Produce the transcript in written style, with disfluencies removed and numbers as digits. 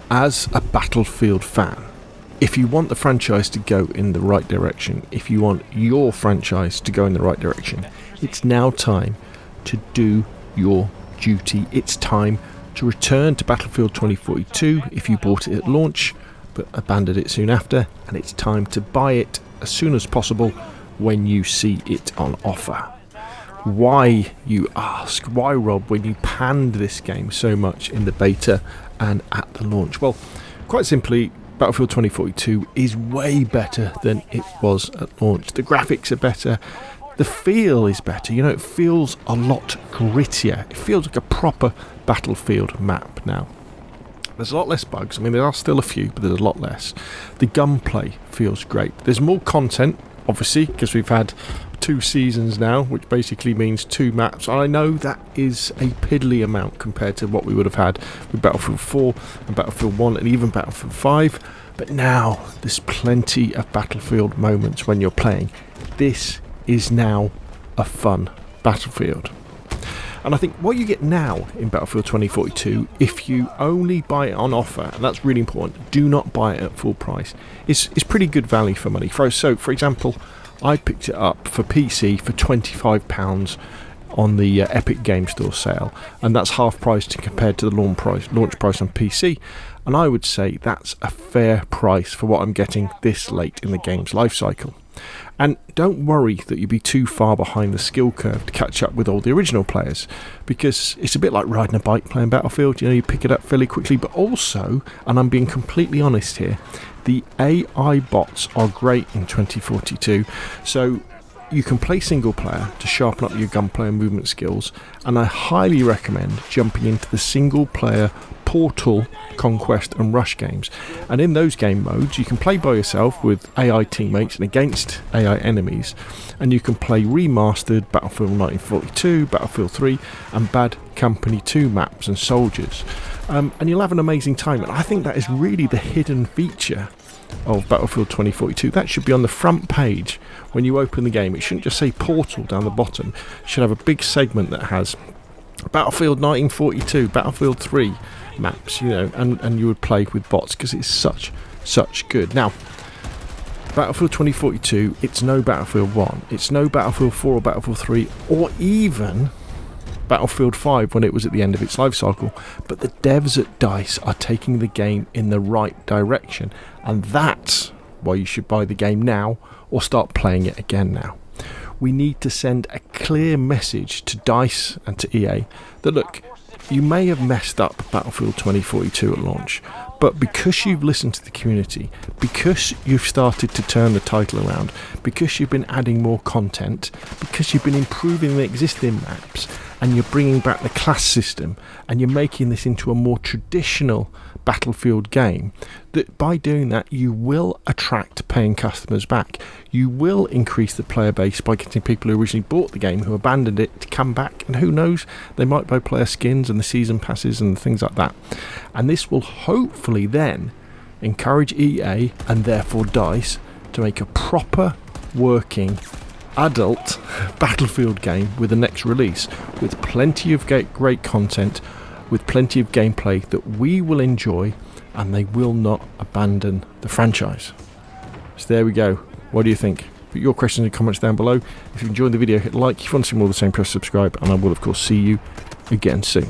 As a Battlefield fan, if you want the franchise to go in the right direction, if you want your franchise to go in the right direction, it's now time to do your duty. It's time to return to Battlefield 2042 if you bought it at launch but abandoned it soon after, and it's time to buy it as soon as possible when you see it on offer. Why, you ask? Why, Rob, when you panned this game so much in the beta and at the launch? Well, quite simply, Battlefield 2042 is way better than it was at launch. The graphics are better, the feel is better, it feels a lot grittier. It feels like a proper Battlefield map now. There's a lot less bugs. I mean, there are still a few, but there's a lot less. The gunplay feels great. There's more content, obviously, because we've had 2 seasons now, which basically means 2 maps. And I know that is a piddly amount compared to what we would have had with Battlefield 4 and Battlefield 1 and even Battlefield 5. But now there's plenty of Battlefield moments when you're playing. This is now a fun Battlefield. And I think what you get now in Battlefield 2042, if you only buy it on offer, and that's really important, do not buy it at full price, is pretty good value for money. So, for example, I picked it up for PC for £25 on the Epic Game Store sale, and that's half price compared to the launch price on PC. And I would say that's a fair price for what I'm getting this late in the game's life cycle. And don't worry that you'll be too far behind the skill curve to catch up with all the original players, because it's a bit like riding a bike playing Battlefield. You pick it up fairly quickly, but also, and I'm being completely honest here, the AI bots are great in 2042. So you can play single player to sharpen up your gunplay and movement skills, and I highly recommend jumping into the single player Portal, Conquest and Rush games. And in those game modes you can play by yourself with AI teammates and against AI enemies, and you can play remastered Battlefield 1942, Battlefield 3 and Bad Company 2 maps and soldiers, and you'll have an amazing time. And I think that is really the hidden feature of Battlefield 2042. That should be on the front page when you open the game. It shouldn't just say Portal down the bottom. It should have a big segment that has Battlefield 1942, Battlefield 3 maps, and you would play with bots, because it's such good. Now, Battlefield 2042, it's no Battlefield 1, it's no Battlefield 4 or Battlefield 3 or even Battlefield 5 when it was at the end of its life cycle, but the devs at DICE are taking the game in the right direction, and that's why you should buy the game now or start playing it again now. We need to send a clear message to DICE and to EA that, look, you may have messed up Battlefield 2042 at launch, but because you've listened to the community, because you've started to turn the title around, because you've been adding more content, because you've been improving the existing maps, and you're bringing back the class system, and you're making this into a more traditional Battlefield game, that by doing that you will attract paying customers back. You will increase the player base by getting people who originally bought the game, who abandoned it, to come back, and who knows, they might buy player skins and the season passes and things like that. And this will hopefully then encourage EA and therefore DICE to make a proper working adult Battlefield game with the next release, with plenty of great content, with plenty of gameplay that we will enjoy, and they will not abandon the franchise. So there we go. What do you think? Put your questions and comments down below. If you enjoyed the video, hit like. If you want to see more of the same, press subscribe, and I will of course see you again soon.